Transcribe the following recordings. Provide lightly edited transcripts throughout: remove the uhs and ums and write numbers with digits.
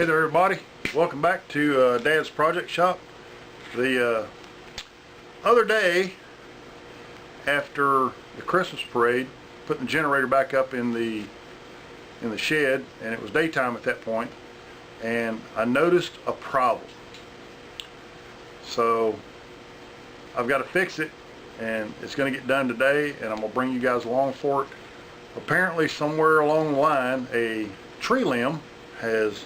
Hey there everybody, welcome back to Dad's Project Shop. The other day after the Christmas parade, putting the generator back up in the shed, and it was daytime at that point, and I noticed a problem. So I've got to fix it, and it's going to get done today, and I'm going to bring you guys along for it. Apparently somewhere along the line a tree limb has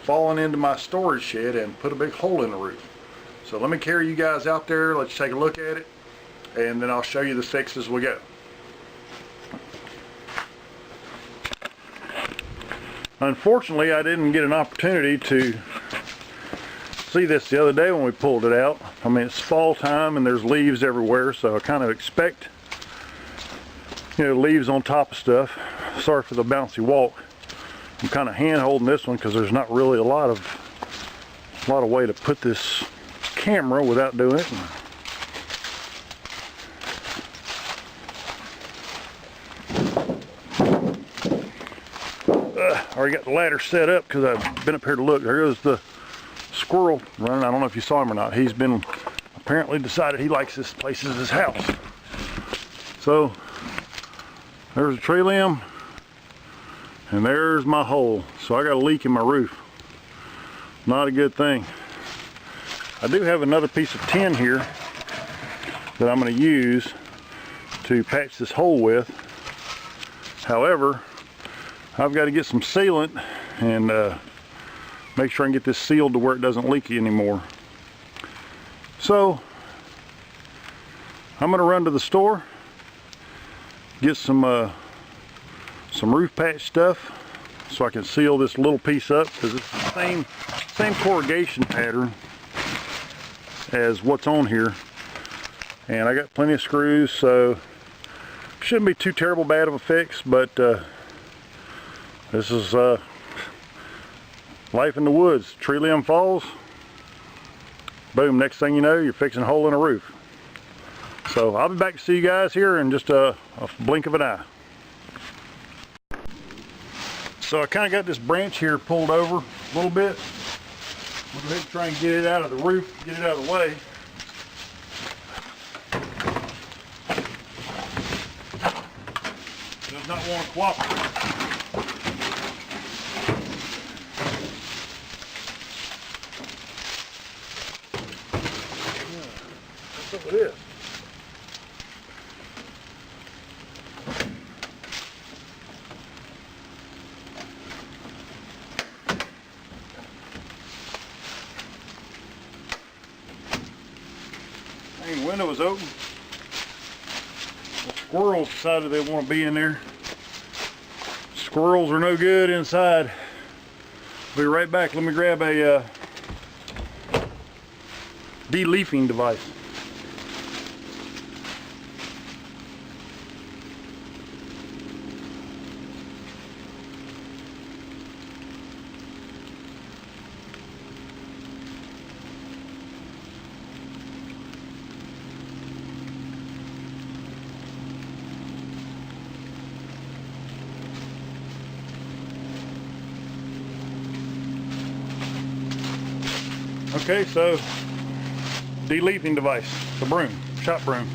fallen into my storage shed and put a big hole in the roof. So let me carry you guys out there, let's take a look at it, and then I'll show you the fix as we go. Unfortunately, I didn't get an opportunity to see this the other day when we pulled it out. I mean, it's fall time and there's leaves everywhere, so I kind of expect, you know, leaves on top of stuff. Sorry for the bouncy walk. I'm kind of hand holding this one because there's not really a lot of way to put this camera without doing it. Already got the ladder set up because I've been up here to look. There goes the squirrel running. I don't know if you saw him or not. He's been apparently decided he likes this place as his house. So there's a tree limb. And there's my hole. So I got a leak in my roof. Not a good thing. I do have another piece of tin here that I'm going to use to patch this hole with. However, I've got to get some sealant and make sure I can get this sealed to where it doesn't leak anymore. So I'm going to run to the store, get some roof patch stuff so I can seal this little piece up, because it's the same corrugation pattern as what's on here, and I got plenty of screws, so shouldn't be too terrible bad of a fix. But this is life in the woods. Tree limb falls, boom, next thing you know you're fixing a hole in a roof. So I'll be back to see you guys here in just a blink of an eye. So I kind of got this branch here pulled over a little bit. We'll go ahead and try and get it out of the roof, get it out of the way. Does not want to cooperate. That's what it is. The window was open. The squirrels decided they want to be in there. Squirrels are no good inside. I'll be right back. Let me grab a de-leafing device. Okay, so de-leafing device, the broom, shop broom.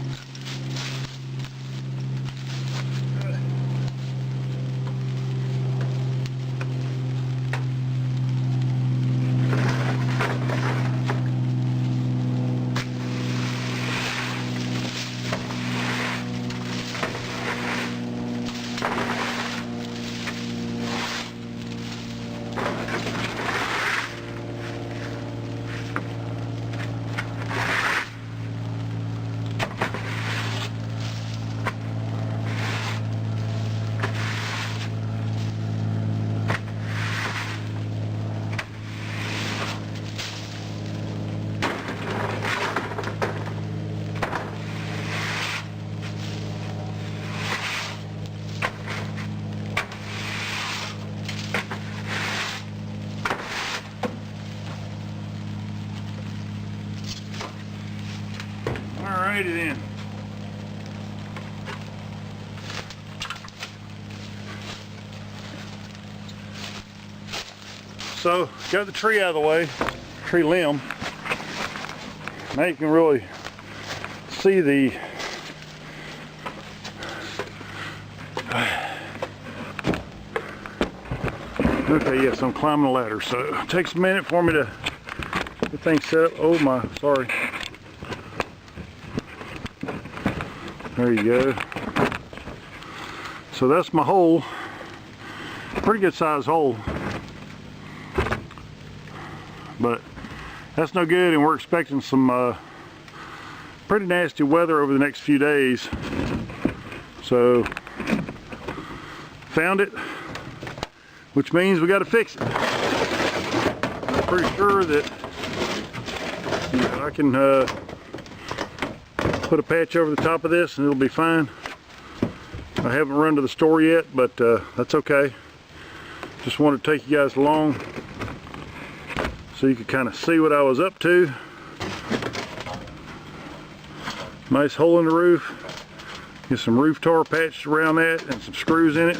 Alrighty then. So got the tree out of the way, tree limb. Now you can really see the okay, yes, I'm climbing the ladder, so it takes a minute for me to get things set up. Oh my, sorry. There you go. So that's my hole. Pretty good size hole. But that's no good, and we're expecting some pretty nasty weather over the next few days. So found it, which means we got to fix it. I'm pretty sure that I can put a patch over the top of this and it'll be fine. I haven't run to the store yet, but that's okay. Just wanted to take you guys along so you could kind of see what I was up to. Nice hole in the roof. Get some roof tar patched around that and some screws in it.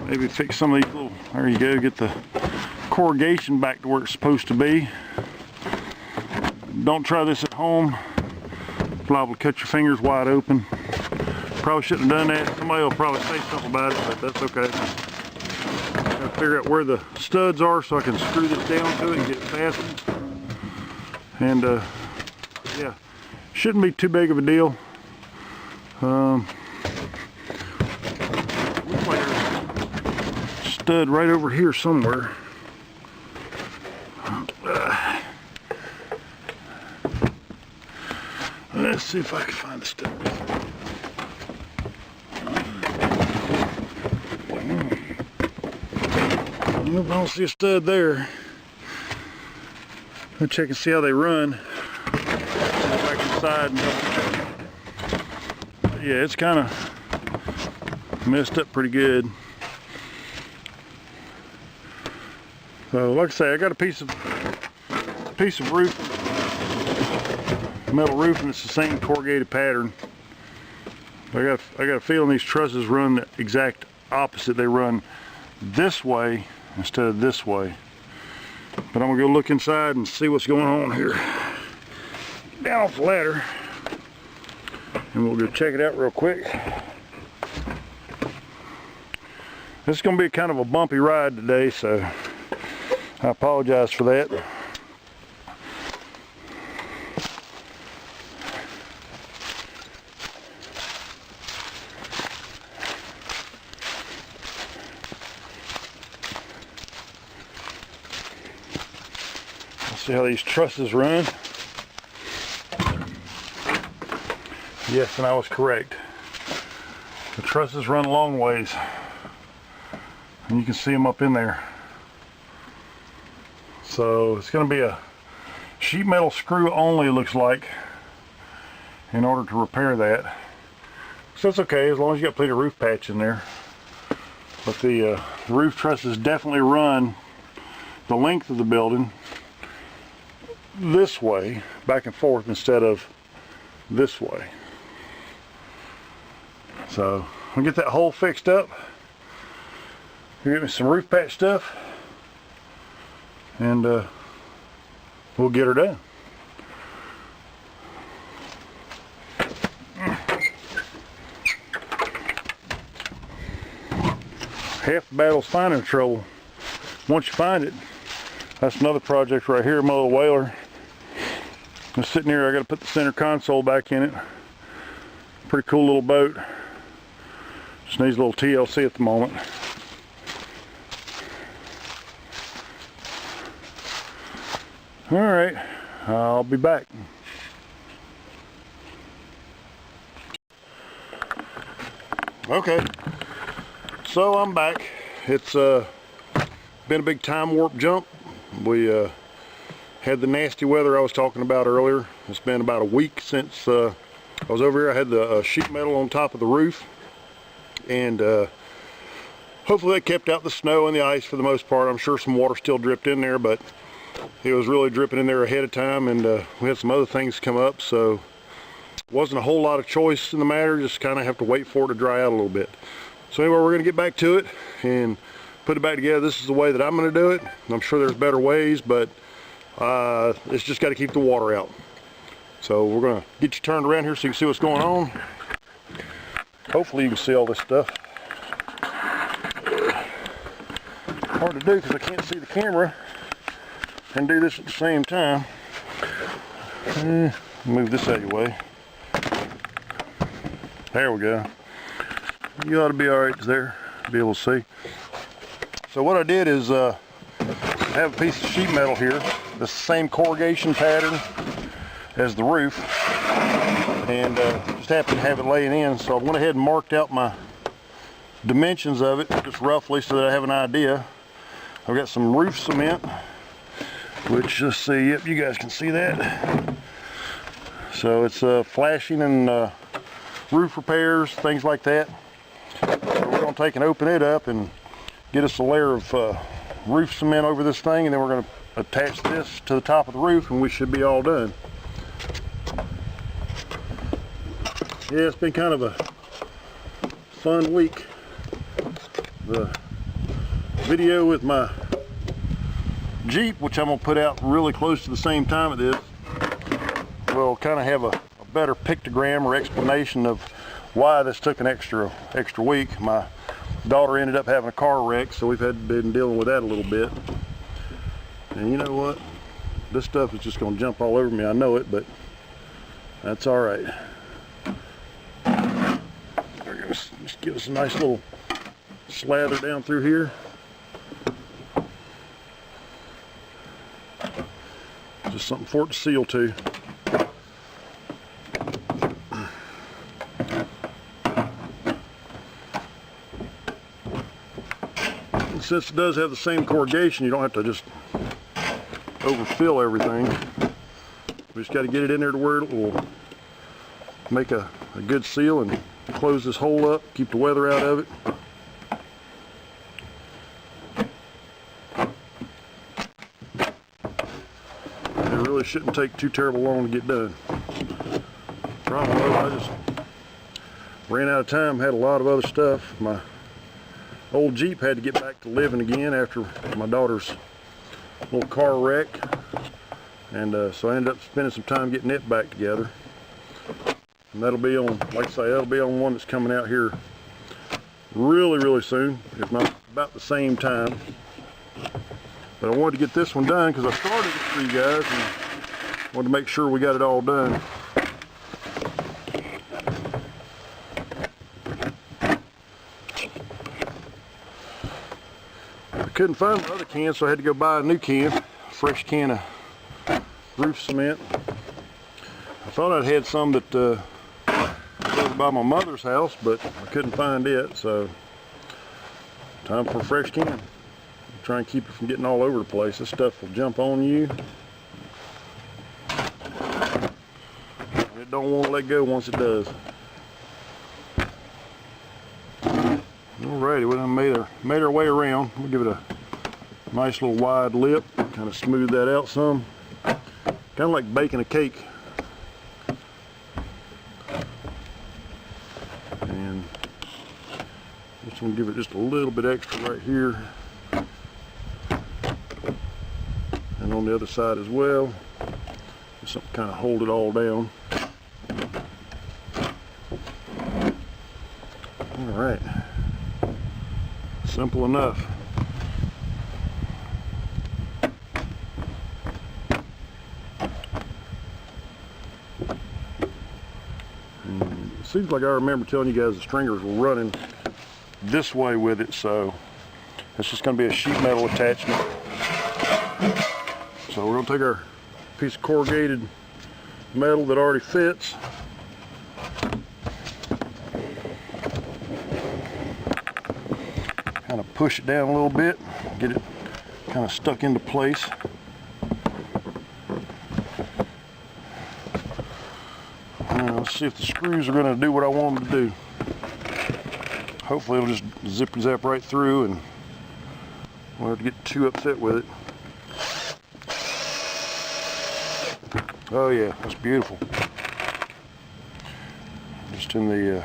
Maybe fix some of these little, there you go, get the corrugation back to where it's supposed to be. Don't try this at home. You're liable to cut your fingers wide open. Probably shouldn't have done that. Somebody will probably say something about it, but that's okay. Gotta figure out where the studs are so I can screw this down to it and get it fastened. And yeah, shouldn't be too big of a deal. Looks like there's a stud right over here somewhere. Let's see if I can find the stud. Nope, I don't see a stud there. I'll check and see how they run. Go back inside and yeah, it's kind of messed up pretty good. So like I say, I got a piece of roof, metal roof, and it's the same corrugated pattern. I got a feeling these trusses run the exact opposite. They run this way instead of this way. But I'm gonna go look inside and see what's going on here. Down off the ladder, and we'll go check it out real quick. This is gonna be kind of a bumpy ride today, so I apologize for that. See how these trusses run. Yes, and I was correct. The trusses run long ways, and you can see them up in there. So it's going to be a sheet metal screw only, it looks like, in order to repair that. So it's okay as long as you got plenty of roof patch in there. But the roof trusses definitely run the length of the building this way, back and forth, instead of this way. So I'll get that hole fixed up, get me some roof patch stuff, and we'll get her done. Half the battle's finding trouble. Once you find it, that's another project right here, my little whaler. Just sitting here, I got to put the center console back in it. Pretty cool little boat. Just needs a little TLC at the moment. All right, I'll be back. Okay, so I'm back. It's been a big time warp jump. We had the nasty weather I was talking about earlier. It's been about a week since I was over here. I had the sheet metal on top of the roof, and hopefully that kept out the snow and the ice for the most part. I'm sure some water still dripped in there, but it was really dripping in there ahead of time, and we had some other things come up, so wasn't a whole lot of choice in the matter. Just kind of have to wait for it to dry out a little bit. So anyway, we're going to get back to it, and put it back together. This is the way that I'm going to do it. I'm sure there's better ways, but it's just got to keep the water out. So we're going to get you turned around here so you can see what's going on. Hopefully you can see all this stuff. Hard to do because I can't see the camera and do this at the same time. Move this out of your way. There we go. You ought to be alright there, be able to see. So what I did is I have a piece of sheet metal here, the same corrugation pattern as the roof, and just happened to have it laying in, so I went ahead and marked out my dimensions of it just roughly so that I have an idea. I've got some roof cement, which, let's see, yep, you guys can see that. So it's flashing and roof repairs, things like that. So we're going to take and open it up and get us a layer of roof cement over this thing, and then we're going to attach this to the top of the roof, and we should be all done. Yeah, it's been kind of a fun week. The video with my Jeep, which I'm going to put out really close to the same time it is, will kind of have a better pictogram or explanation of why this took an extra week. My daughter ended up having a car wreck, so we've been dealing with that a little bit. And you know what? This stuff is just going to jump all over me. I know it, but that's all right. We're going to just give us a nice little slather down through here. Just something for it to seal to. And since it does have the same corrugation, you don't have to just overfill everything. We just got to get it in there to where it will make a good seal and close this hole up, keep the weather out of it. It really shouldn't take too terrible long to get done. Problem was, I just ran out of time, had a lot of other stuff. My old Jeep had to get back to living again after my daughter's little car wreck, and so I ended up spending some time getting it back together. And that'll be on, like I say, that'll be on one that's coming out here really soon, if not about the same time. But I wanted to get this one done because I started it for you guys and wanted to make sure we got it all done. I couldn't find my other can, so I had to go buy a new can, a fresh can of roof cement. I thought I'd had some that was over by my mother's house, but I couldn't find it, so time for a fresh can. Try and keep it from getting all over the place. This stuff will jump on you. And it don't want to let go once it does. Alrighty, we done made our way around. We'll give it a nice little wide lip, kind of smooth that out some. Kind of like baking a cake. And just gonna give it just a little bit extra right here. And on the other side as well. Just something kind of hold it all down. Alright. Simple enough. It seems like I remember telling you guys the stringers were running this way with it, so it's just going to be a sheet metal attachment. So we're going to take our piece of corrugated metal that already fits, kind of push it down a little bit, get it kind of stuck into place. Now let's see if the screws are going to do what I want them to do. Hopefully it'll just zip and zap right through and I won't have to get too upset with it. Oh yeah, that's beautiful. Just in the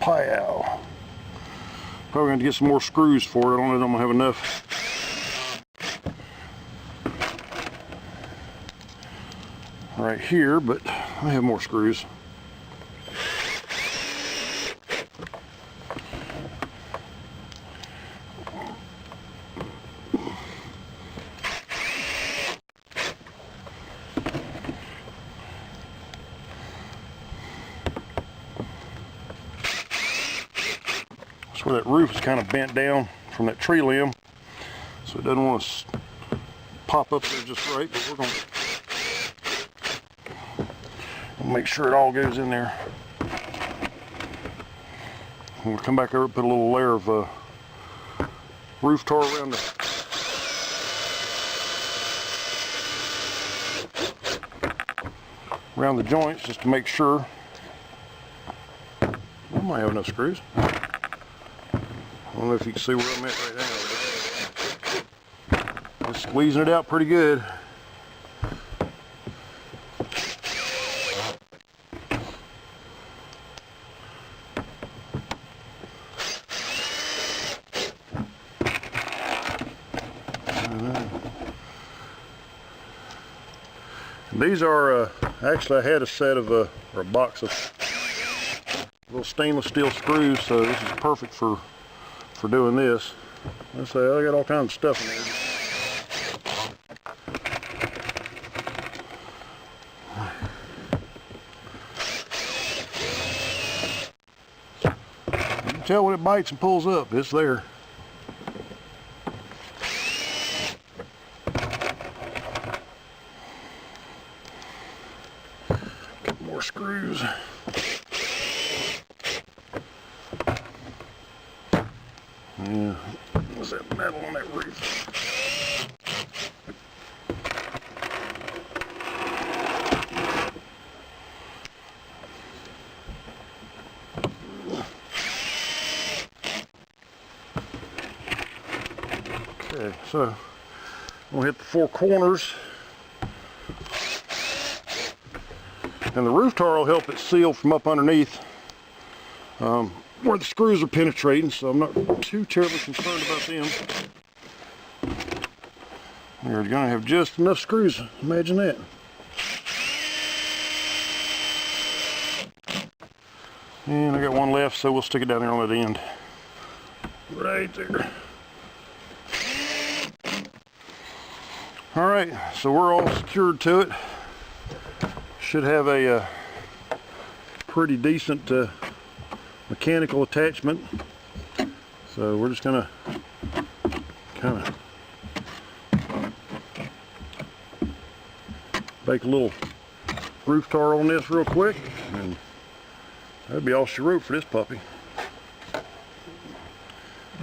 plow. Probably going to get some more screws for it. I don't know if I'm going to have enough. Right here, but I have more screws. That's where that roof is kind of bent down from that tree limb, so it doesn't want to pop up there just right, but we're going to make sure it all goes in there. We'll come back over and put a little layer of roof tar around the joints just to make sure. I might have enough screws. I don't know if you can see where I'm at right now. Just squeezing it out pretty good. These are, actually I had a set of, or a box of little stainless steel screws, so this is perfect for doing this. Let's say I got all kinds of stuff in there. You can tell when it bites and pulls up, it's there. More screws. Yeah, what's that metal on that roof? Okay, so I'm gonna hit the four corners. And the roof tar will help it seal from up underneath where the screws are penetrating, so I'm not too terribly concerned about them. You're going to have just enough screws, imagine that. And I got one left, so we'll stick it down there on that end. Right there. Alright, so we're all secured to it. Should have a pretty decent mechanical attachment. So we're just gonna kind of bake a little roof tar on this real quick, and that'd be all she wrote for this puppy.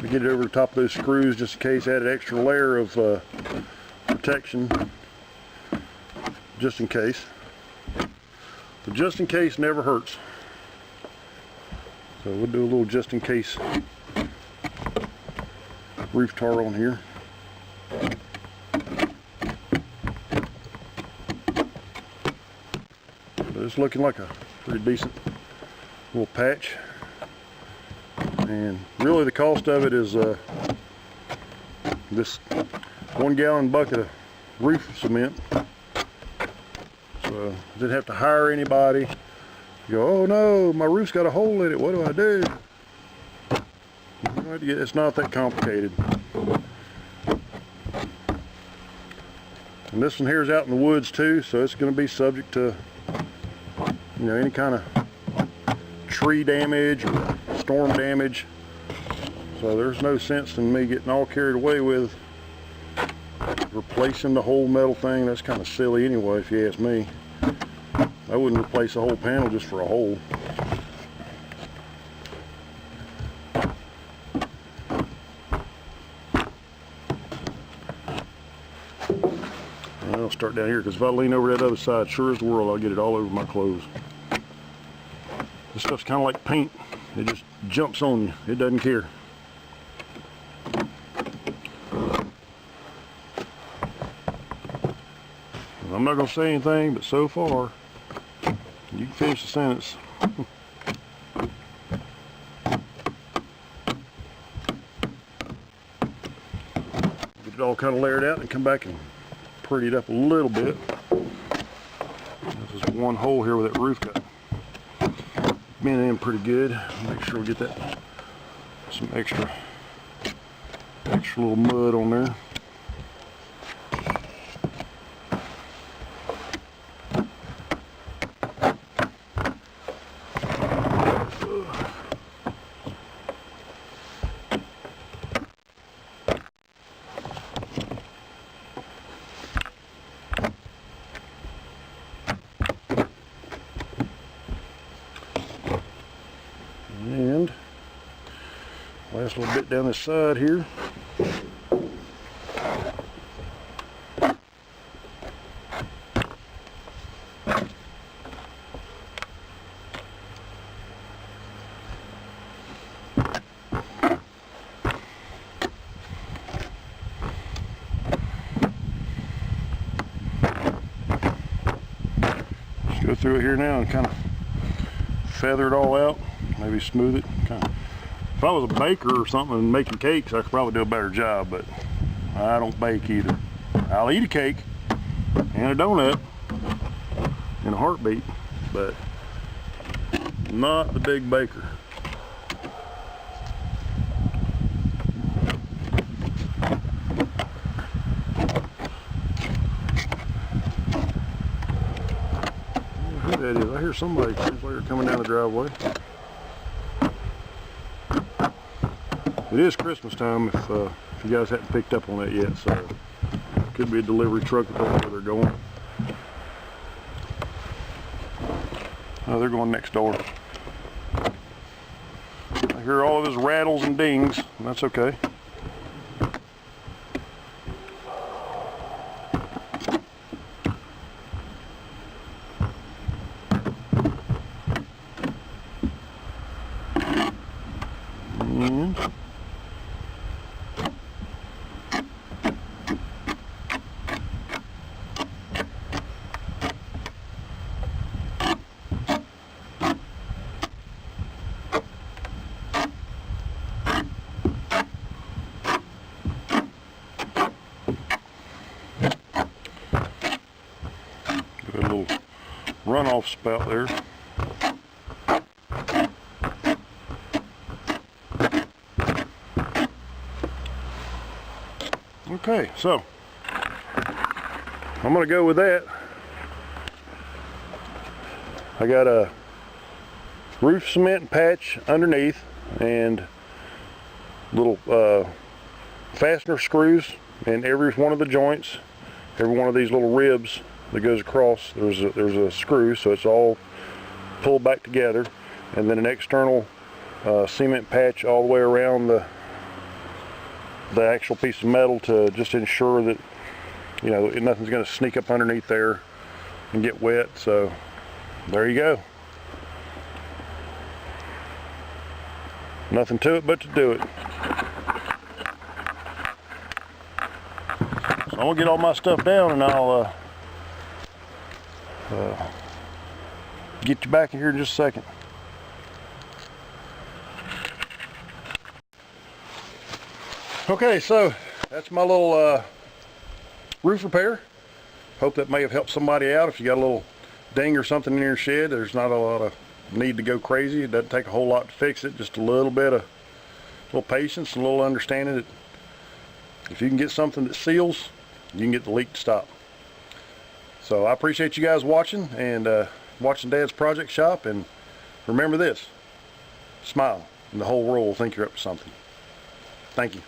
We get it over the top of those screws just in case, add an extra layer of protection, just in case. But just in case never hurts. So we'll do a little just in case roof tar on here. But it's looking like a pretty decent little patch. And really the cost of it is this 1 gallon bucket of roof cement. So didn't have to hire anybody. You go, oh no, my roof's got a hole in it, what do I do? It's not that complicated. And this one here is out in the woods too, so it's going to be subject to, you know, any kind of tree damage or storm damage. So there's no sense in me getting all carried away with replacing the whole metal thing. That's kind of silly anyway, if you ask me. I wouldn't replace a whole panel just for a hole. I'll start down here, because if I lean over that other side, sure as the world, I'll get it all over my clothes. This stuff's kind of like paint. It just jumps on you. It doesn't care. I'm not going to say anything, but so far, you can finish the sentence. it all kind of layered out and come back and pretty it up a little bit. There's this one hole here where that roof got bent in pretty good. Make sure we get that some extra little mud on there. And last little bit down this side here. Just go through it here now and kind of feather it all out. Maybe smooth it. Kind of. If I was a baker or something and making cakes, I could probably do a better job, but I don't bake either. I'll eat a cake and a donut in a heartbeat, but not the big baker. Who that is? I hear somebody. Seems like they're coming down the driveway. It is Christmas time if you guys haven't picked up on that yet, so it could be a delivery truck that don't know where they're going. Oh, they're going next door. I hear all of his rattles and dings, and that's okay. And a little runoff spout there. Okay, so I'm gonna go with that. I got a roof cement patch underneath and little fastener screws in every one of the joints. Every one of these little ribs that goes across, there's a screw, so it's all pulled back together, and then an external cement patch all the way around the actual piece of metal to just ensure that, you know, nothing's going to sneak up underneath there and get wet. So there you go. Nothing to it but to do it. So I'm gonna get all my stuff down and I'll get you back in here in just a second. Okay, so that's my little roof repair. Hope that may have helped somebody out. If you got a little ding or something in your shed, there's not a lot of need to go crazy. It doesn't take a whole lot to fix it. Just a little bit of patience and a little understanding that if you can get something that seals, you can get the leak to stop. So I appreciate you guys watching and watching Dad's Project Shop, and remember this: smile and the whole world will think you're up to something. Thank you.